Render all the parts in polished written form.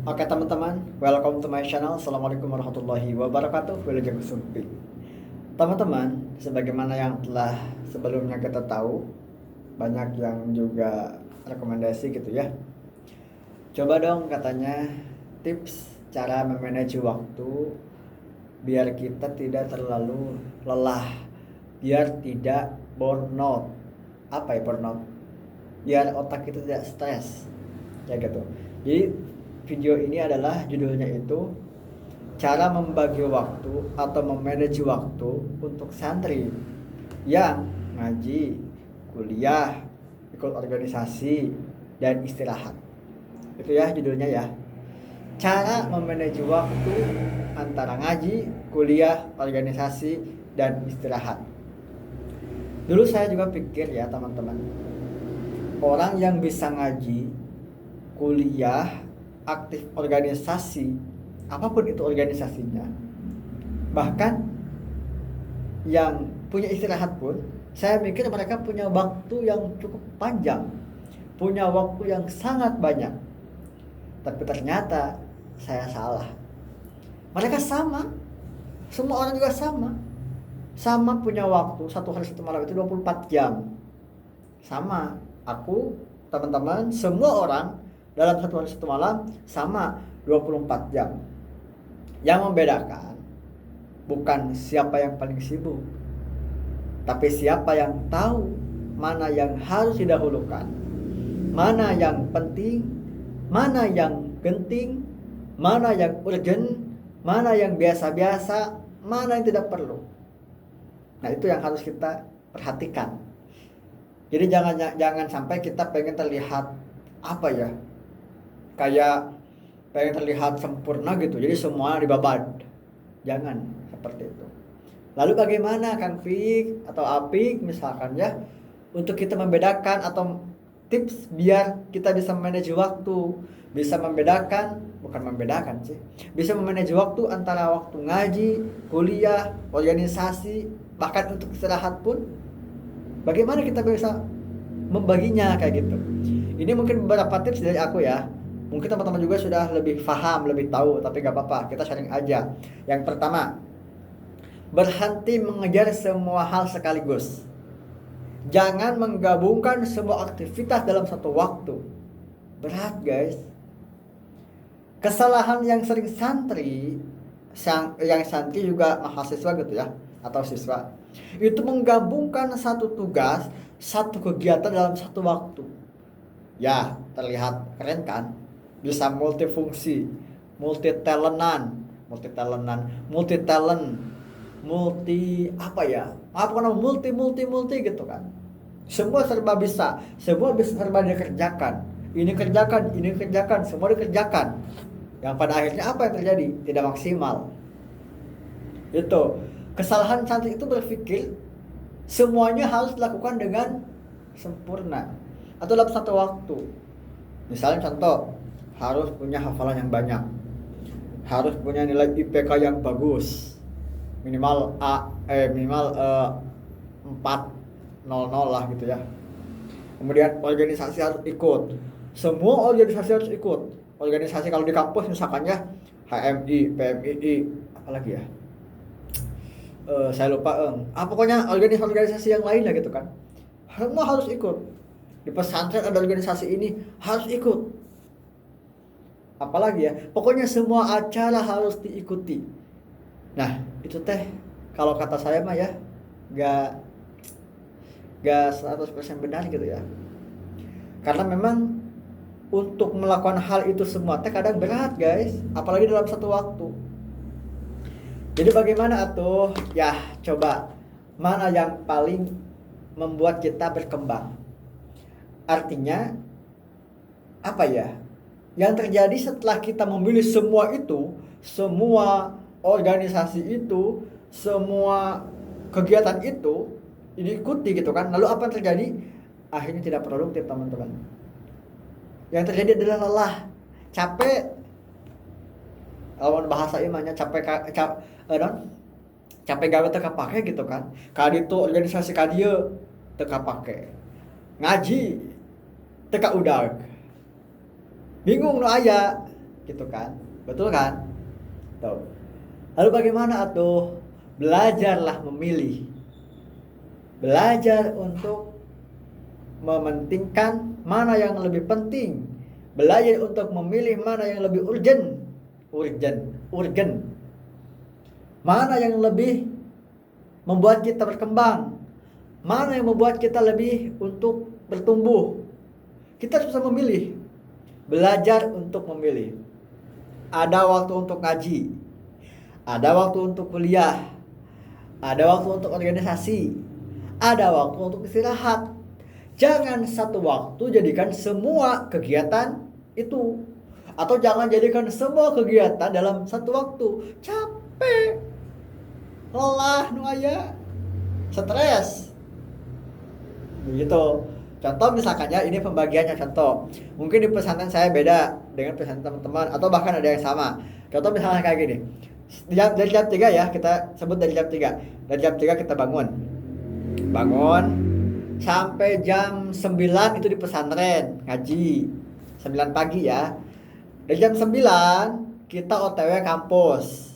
Oke teman-teman, welcome to my channel. Assalamualaikum warahmatullahi wabarakatuh. Wilujeng Sumpi. Teman-teman, sebagaimana yang telah sebelumnya kita tahu, banyak yang juga rekomendasi gitu ya. Coba dong katanya tips cara memanage waktu biar kita tidak terlalu lelah, biar tidak burnout. Apa ya burnout? Biar otak kita tidak stres, ya gitu. Jadi video ini adalah judulnya itu cara membagi waktu atau memanage waktu untuk santri yang ngaji, kuliah, ikut organisasi, dan istirahat. Itu ya judulnya ya. Cara memanage waktu antara ngaji, kuliah, organisasi, dan istirahat. Dulu saya juga pikir ya teman-teman, orang yang bisa ngaji, kuliah, aktif organisasi, apapun itu organisasinya, bahkan yang punya istirahat pun, saya mikir mereka punya waktu yang cukup panjang, punya waktu yang sangat banyak. Tapi ternyata saya salah. Mereka sama, semua orang juga sama punya waktu, satu hari satu malam itu 24 jam. Sama, aku, teman-teman, semua orang dalam satu hari satu malam sama 24 jam. Yang membedakan bukan siapa yang paling sibuk, tapi siapa yang tahu mana yang harus didahulukan, mana yang penting, mana yang genting, mana yang urgent, mana yang biasa-biasa, mana yang tidak perlu. Nah, itu yang harus kita perhatikan. Jadi jangan sampai kita pengen terlihat apa ya, kayak pengen terlihat sempurna gitu, jadi semua dibabad. Jangan seperti itu. Lalu bagaimana Kang Fik atau Apik misalkan ya, untuk kita membedakan atau tips biar kita bisa manage waktu, bisa membedakan, bukan membedakan sih, bisa memanage waktu antara waktu ngaji, kuliah, organisasi, bahkan untuk istirahat pun, bagaimana kita bisa membaginya kayak gitu. Ini mungkin beberapa tips dari aku ya. Mungkin teman-teman juga sudah lebih paham, lebih tahu, tapi gak apa-apa, kita sharing aja. Yang pertama, berhenti mengejar semua hal sekaligus. Jangan menggabungkan semua aktivitas dalam satu waktu. Berat guys. Kesalahan yang sering santri, yang santri juga mahasiswa gitu ya, atau siswa, itu menggabungkan satu tugas, satu kegiatan dalam satu waktu. Ya, terlihat keren kan? Bisa multifungsi, multi talent, multi apa ya? Apa namanya, multi gitu kan? Semua serba bisa, semua bisa serba dikerjakan. Ini kerjakan, semua dikerjakan. Yang pada akhirnya apa yang terjadi? Tidak maksimal. Itu kesalahan santri itu berpikir semuanya harus dilakukan dengan sempurna atau dalam satu waktu. Misalnya contoh, harus punya hafalan yang banyak, harus punya nilai IPK yang bagus, minimal 400 lah gitu ya. Kemudian organisasi harus ikut, semua organisasi harus ikut. Organisasi kalau di kampus misalkan ya, HMI, PMII, apalagi ya, saya lupa, pokoknya organisasi yang lain lah gitu kan, semua harus ikut. Di pesantren ada organisasi ini, harus ikut. Apalagi ya, pokoknya semua acara harus diikuti. Nah, itu teh kalau kata saya mah ya, gak 100% benar gitu ya. Karena memang untuk melakukan hal itu semua teh kadang berat guys, apalagi dalam satu waktu. Jadi bagaimana atuh? Ya, coba mana yang paling membuat kita berkembang. Artinya apa ya? Yang terjadi setelah kita memilih semua itu, semua organisasi itu, semua kegiatan itu diikuti gitu kan. Lalu apa yang terjadi? Akhirnya tidak produktif teman-teman. Yang terjadi adalah lelah, capek. Lawan bahasa imannya capek gawe teu kapake gitu kan. Kaditu organisasi kadieu teu kapake. Ngaji teu kaudag. Bingung nu aya. gitu kan, betul kan? Tuh. Lalu bagaimana atuh? Belajarlah memilih, belajar untuk mementingkan mana yang lebih penting, belajar untuk memilih mana yang lebih urgen, mana yang lebih membuat kita berkembang, mana yang membuat kita lebih untuk bertumbuh. Kita harus bisa memilih, belajar untuk memilih. Ada waktu untuk ngaji, ada waktu untuk kuliah, ada waktu untuk organisasi, ada waktu untuk istirahat. Jangan satu waktu jadikan semua kegiatan itu, atau jangan jadikan semua kegiatan dalam satu waktu. Capek, lelah, nu aya, stres. Begitu. Contoh misalkan ya, ini pembagiannya contoh. Mungkin di pesantren saya beda dengan pesantren teman-teman, atau bahkan ada yang sama. Contoh misalnya kayak gini. Dari jam 3 ya, kita sebut dari jam 3. Dari jam 3 kita bangun. Sampai jam 9 itu di pesantren ngaji. 9 pagi ya. Dari jam 9 kita OTW kampus.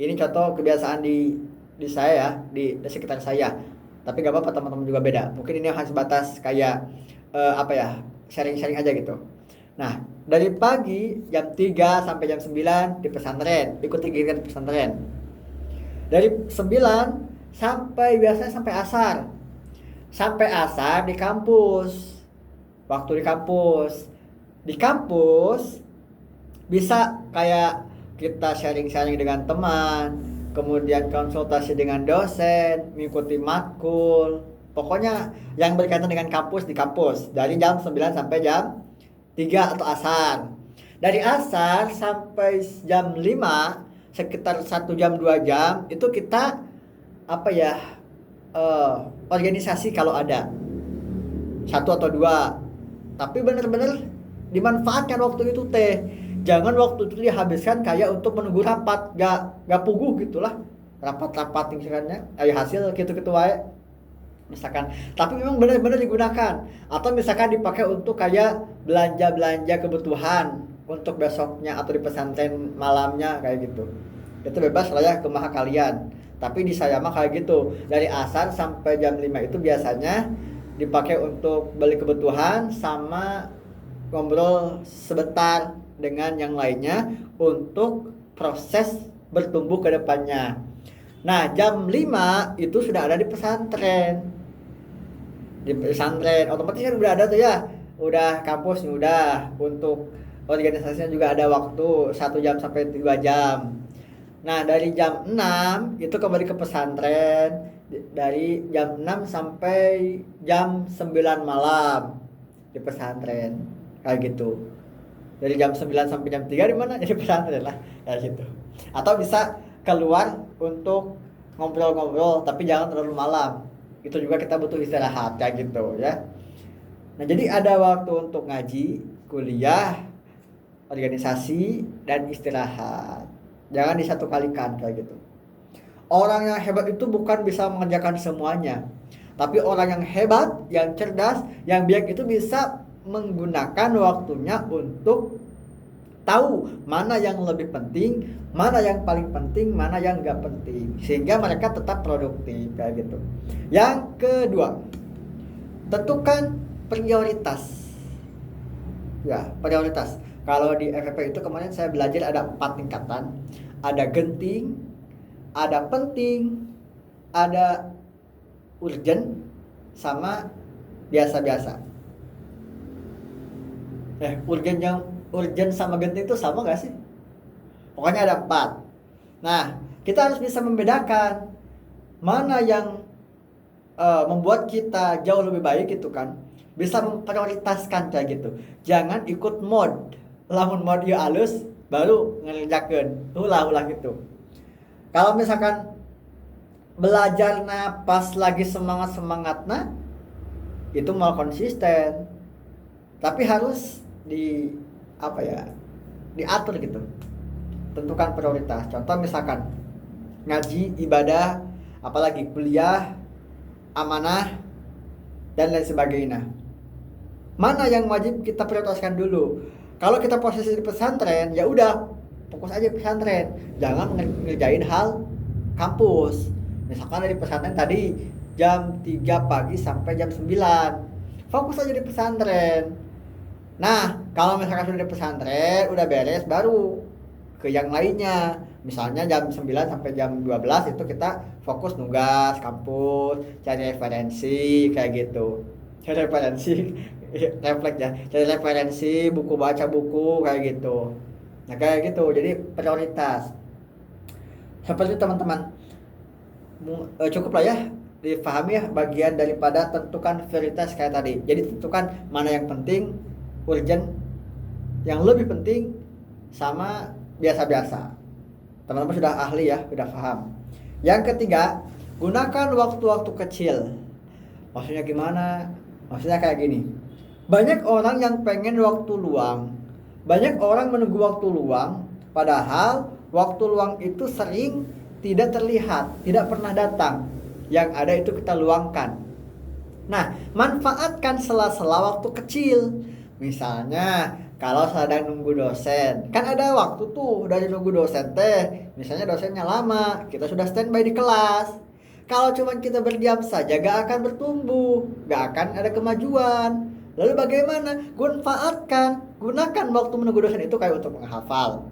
Ini contoh kebiasaan di saya ya, di sekitar saya. Tapi gak apa-apa, teman-teman juga beda. Mungkin ini hanya sebatas kayak sharing-sharing aja gitu. Nah, dari pagi jam 3 sampai jam 9 di pesantren, ikuti kegiatan pesantren. Dari 9 sampai biasanya sampai asar. Sampai asar di kampus. Waktu di kampus. Di kampus bisa kayak kita sharing-sharing dengan teman, kemudian konsultasi dengan dosen, mengikuti matkul. Pokoknya yang berkaitan dengan kampus di kampus. Dari jam 9 sampai jam 3 atau asar. Dari asar sampai jam 5, sekitar 1 jam 2 jam, itu kita organisasi kalau ada. 1 atau 2. Tapi benar-benar dimanfaatkan waktu itu teh. Jangan waktu itu dihabiskan kayak untuk menunggu rapat, gak puguh gitulah. Rapat-rapat misalnya, hasil gitu-gitu wae. Misalkan, tapi memang benar-benar digunakan, atau misalkan dipakai untuk kayak belanja kebutuhan untuk besoknya atau di pesantren malamnya kayak gitu. Itu bebas lah ya, kemah kalian. Tapi di saya mah kayak gitu, dari asar sampai jam 5 itu biasanya dipakai untuk beli kebutuhan sama ngobrol sebentar dengan yang lainnya untuk proses bertumbuh ke depannya. Nah, jam 5 itu sudah ada di pesantren. Di pesantren otomatis kan udah ada tuh ya. Udah kampus udah, untuk organisasinya juga ada waktu 1 jam sampai 2 jam. Nah, dari jam 6 itu kembali ke pesantren. Dari jam 6 sampai jam 9 malam di pesantren. Kayak gitu. Dari jam 9 sampai jam 3 di mana? Jadi pesantren lah, kayak gitu. Atau bisa keluar untuk ngobrol-ngobrol, tapi jangan terlalu malam. Itu juga kita butuh istirahat kayak gitu ya. Nah, jadi ada waktu untuk ngaji, kuliah, organisasi, dan istirahat. Jangan disatu kalikan kayak gitu. Orang yang hebat itu bukan bisa mengerjakan semuanya, tapi orang yang hebat, yang cerdas, yang bijak itu bisa menggunakan waktunya untuk tahu mana yang lebih penting, mana yang paling penting, mana yang nggak penting, sehingga mereka tetap produktif kayak gitu. Yang kedua, tentukan prioritas. Ya, prioritas. Kalau di FFP itu kemarin saya belajar ada 4 tingkatan. Ada genting, ada penting, ada urgent, sama biasa-biasa. Urgent sama genting itu sama gak sih? Pokoknya ada 4. Nah, kita harus bisa membedakan mana yang membuat kita jauh lebih baik gitu kan. Bisa memprioritaskan kayak gitu. Jangan ikut mode. Lamun mode ieu alus baru ngerjakeun. Ulah gitu. Kalau misalkan belajarna pas lagi semangat-semangatna, itu mau konsisten. Tapi harus diatur gitu. Tentukan prioritas. Contoh misalkan ngaji, ibadah, apalagi kuliah, amanah, dan lain sebagainya. Mana yang wajib kita prioritaskan dulu? Kalau kita posisi di pesantren, ya udah fokus aja di pesantren, jangan ngerjain hal kampus. Misalkan dari pesantren tadi jam 3 pagi sampai jam 9, fokus aja di pesantren. Nah, kalau misalkan sudah di pesantren, udah beres, baru ke yang lainnya. Misalnya jam 9 sampai jam 12 itu kita fokus nugas kampus, cari referensi kayak gitu. Cari referensi, refleks ya. Cari referensi, buku, baca buku kayak gitu. Nah, kayak gitu. Jadi prioritas. Seperti itu teman-teman. Cukup lah ya dipahami ya bagian daripada tentukan prioritas kayak tadi. Jadi tentukan mana yang penting, urgent, yang lebih penting, sama biasa-biasa. Teman-teman sudah ahli ya, sudah paham. Yang ketiga, gunakan waktu-waktu kecil. Maksudnya gimana? Maksudnya kayak gini. Banyak orang yang pengen waktu luang. Banyak orang menunggu waktu luang, padahal waktu luang itu sering tidak terlihat, tidak pernah datang. Yang ada itu kita luangkan. Nah, manfaatkan sela-sela waktu kecil. Misalnya, kalau sedang nunggu dosen, kan ada waktu tuh dari nunggu dosen teh. Misalnya dosennya lama, kita sudah standby di kelas. Kalau cuma kita berdiam saja, gak akan bertumbuh, gak akan ada kemajuan. Lalu bagaimana? Gunakan waktu menunggu dosen itu kayak untuk menghafal,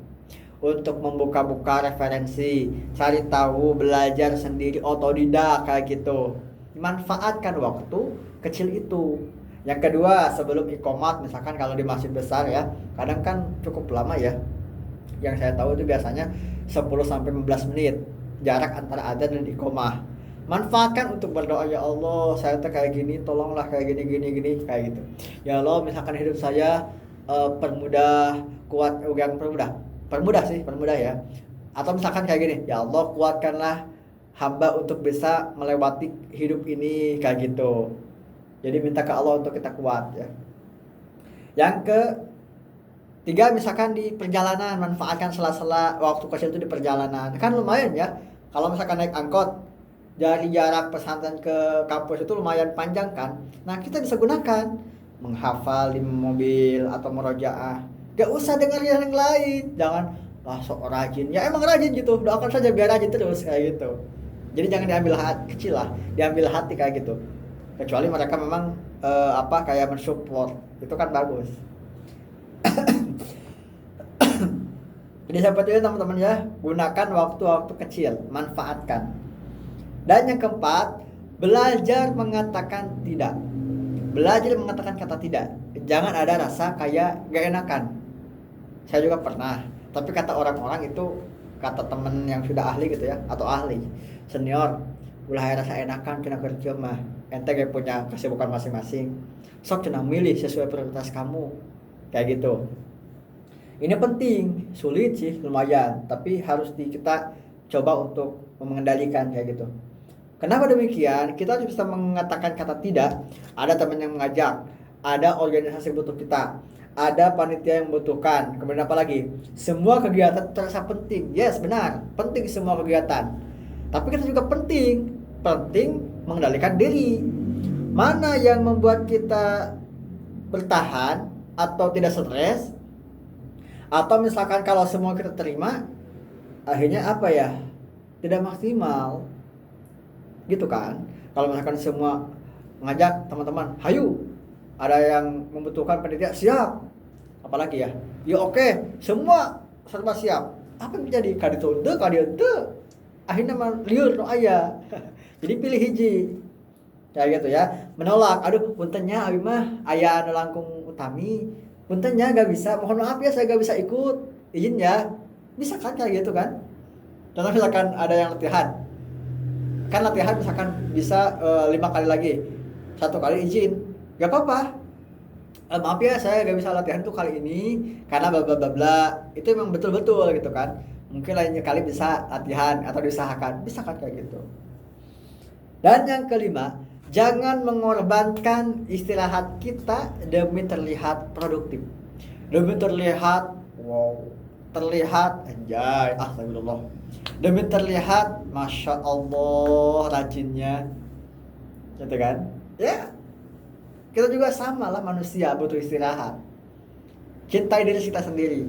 untuk membuka-buka referensi, cari tahu, belajar sendiri, otodidak kayak gitu. Manfaatkan waktu kecil itu. Yang kedua, sebelum iqomat, misalkan kalau di masjid besar ya, kadang kan cukup lama ya. Yang saya tahu itu biasanya 10-15 menit jarak antara adzan dan iqomah. Manfaatkan untuk berdoa, ya Allah, saya tuh kayak gini, tolonglah kayak gini kayak gitu. Ya Allah, misalkan hidup saya permudah, kuat, yang permudah ya. Atau misalkan kayak gini, ya Allah, kuatkanlah hamba untuk bisa melewati hidup ini kayak gitu. Jadi minta ke Allah untuk kita kuat ya. Yang ketiga, misalkan di perjalanan, manfaatkan sela-sela waktu kecil itu di perjalanan. Kan lumayan ya. Kalau misalkan naik angkot, dari jarak pesantren ke kampus itu lumayan panjang kan. Nah, kita bisa gunakan menghafal di mobil atau merojaah. Gak usah dengar yang lain. Jangan lah sok rajin. Ya emang rajin gitu. Doakan saja biar rajin terus kayak gitu. Jadi jangan diambil hati kecil lah, diambil hati kayak gitu. Kecuali mereka memang kayak mensupport, itu kan bagus. Jadi seperti itu teman-teman ya, gunakan waktu-waktu kecil, manfaatkan. Dan yang keempat, belajar mengatakan tidak. Belajar mengatakan kata tidak. Jangan ada rasa kayak gak enakan. Saya juga pernah, tapi kata orang-orang itu, kata temen yang sudah ahli gitu ya, atau ahli senior, ulah rasa enakan kena kerja mah, ente kayak punya kesibukan masing-masing, sok cenah milih sesuai prioritas kamu kayak gitu. Ini penting, sulit sih lumayan, tapi harus kita coba untuk mengendalikan kayak gitu. Kenapa demikian? Kita harus bisa mengatakan kata tidak. Ada teman yang mengajak, ada organisasi butuh kita, ada panitia yang membutuhkan, kemudian apa lagi? Semua kegiatan terasa penting. Yes, benar, penting semua kegiatan. Tapi kita juga penting mengendalikan diri. Mana yang membuat kita bertahan atau tidak stres? Atau misalkan kalau semua kita terima, akhirnya apa ya? Tidak maksimal. Gitu kan? Kalau misalkan semua ngajak teman-teman, hayu, ada yang membutuhkan panitia, siap. Apalagi ya? Ya oke, semua serba siap. Apa yang terjadi? Kaditu, akhirnya liur no aya. Jadi pilih hiji. Kayak gitu ya. Menolak, aduh puntennya abi mah aya anu langkung utami. Puntennya gak bisa, mohon maaf ya saya gak bisa ikut. Izin ya. Bisa kan kayak gitu kan? Contoh misalkan ada yang latihan. Kan latihan misalkan bisa 5 kali lagi. 1 kali izin. Gak apa-apa. Maaf ya saya gak bisa latihan tuh kali ini karena bla bla bla bla. Itu memang betul-betul gitu kan. Mungkin lainnya kali bisa latihan atau diusahakan, bisa kan kayak gitu. Dan yang kelima, jangan mengorbankan istirahat kita demi terlihat produktif, demi terlihat anjay, astagfirullah, demi terlihat masya Allah rajinnya, gitu kan? Ya, kita juga sama lah manusia butuh istirahat. Cintai diri kita sendiri.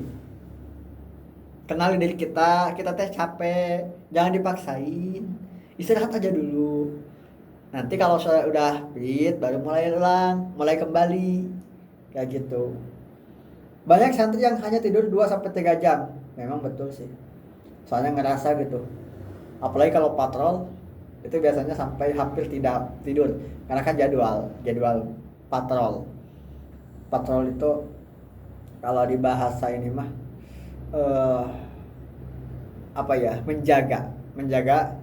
Kenali diri kita teh capek, jangan dipaksain. Istirahat aja dulu. Nanti kalau sudah udah fit, baru mulai ulang, mulai kembali. Kayak gitu. Banyak santri yang hanya tidur 2 sampai 3 jam. Memang betul sih. Soalnya ngerasa gitu. Apalagi kalau patrol itu biasanya sampai hampir tidak tidur karena kan jadwal patrol. Patrol itu kalau di bahasa ini mah apa ya, menjaga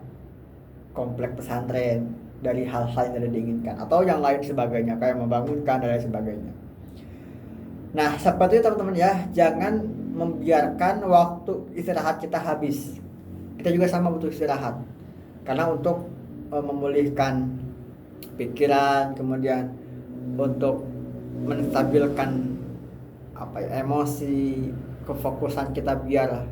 komplek pesantren dari hal-hal yang tidak diinginkan atau yang lain sebagainya, kayak membangunkan dan lain sebagainya. Nah, seperti itu teman-teman ya, jangan membiarkan waktu istirahat kita habis. Kita juga sama butuh istirahat. Karena untuk memulihkan pikiran, kemudian untuk menstabilkan emosi, kefokusan kita biar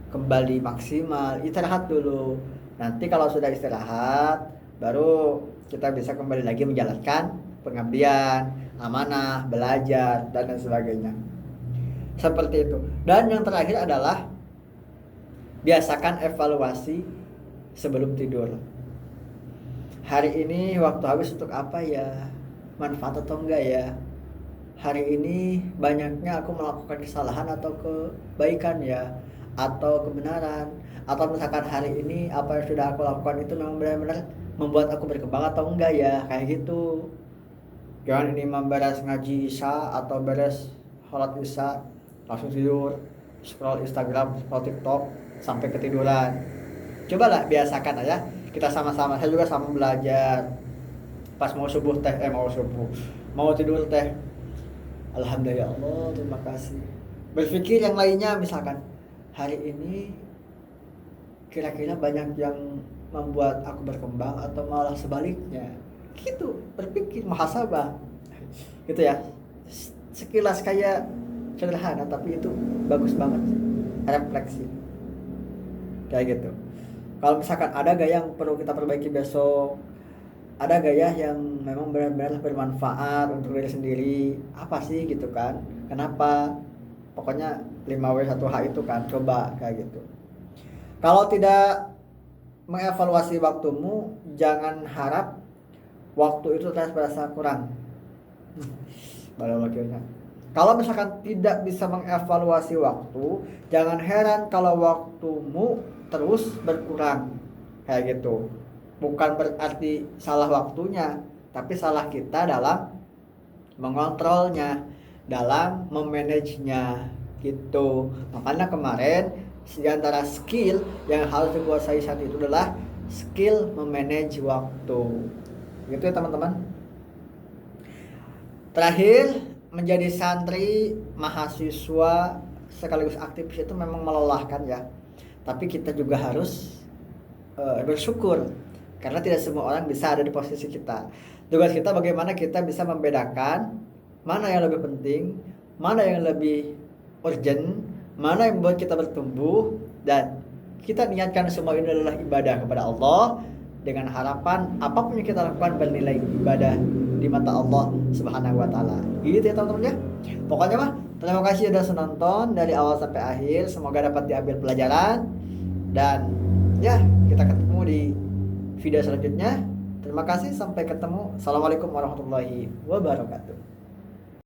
kembali maksimal, istirahat dulu. Nanti kalau sudah istirahat, baru kita bisa kembali lagi menjalankan pengabdian, amanah, belajar, dan lain sebagainya. Seperti itu. Dan yang terakhir adalah biasakan evaluasi sebelum tidur. Hari ini waktu habis untuk apa ya? Manfaat atau enggak ya? Hari ini banyaknya aku melakukan kesalahan atau kebaikan ya? Atau kebenaran? Atau misalkan hari ini apa yang sudah aku lakukan itu memang benar-benar membuat aku berkembang atau enggak ya? Kayak gitu. Jangan ini beres ngaji Isya atau beres sholat Isya langsung tidur, scroll Instagram, scroll TikTok sampai ketiduran. Cobalah biasakan aja. Kita sama-sama, saya juga sama belajar. Pas mau mau tidur teh, alhamdulillah ya Allah, terima kasih. Berpikir yang lainnya, misalkan hari ini kira-kira banyak yang membuat aku berkembang atau malah sebaliknya. Gitu, berpikir muhasabah. Gitu ya. Sekilas kayak sederhana tapi itu bagus banget sih. Refleksi. Kayak gitu. Kalau misalkan ada gaya yang perlu kita perbaiki besok, ada gaya yang memang benar-benar bermanfaat untuk diri sendiri, apa sih gitu kan? Kenapa? Pokoknya 5W1H itu kan, coba kayak gitu. Kalau tidak mengevaluasi waktumu, jangan harap waktu itu terasa kurang. Kalau misalkan tidak bisa mengevaluasi waktu, jangan heran kalau waktumu terus berkurang. Kayak gitu. Bukan berarti salah waktunya, tapi salah kita dalam mengontrolnya, dalam memanagenya gitu. Makanya kemarin di antara skill yang harus dikuasai saat itu adalah skill memanage waktu. Gitu ya teman-teman. Terakhir, menjadi santri, mahasiswa sekaligus aktivis itu memang melelahkan ya. Tapi kita juga harus bersyukur karena tidak semua orang bisa ada di posisi kita. Tugas kita bagaimana kita bisa membedakan mana yang lebih penting, mana yang lebih urgent, mana yang membuat kita bertumbuh, dan kita niatkan semua ini adalah ibadah kepada Allah dengan harapan apapun yang kita lakukan bernilai ibadah di mata Allah Subhanahu wa taala. Gitu ya teman-teman ya. Pokoknya mah terima kasih sudah menonton dari awal sampai akhir. Semoga dapat diambil pelajaran dan ya, kita ketemu di video selanjutnya. Terima kasih, sampai ketemu. Assalamualaikum warahmatullahi wabarakatuh.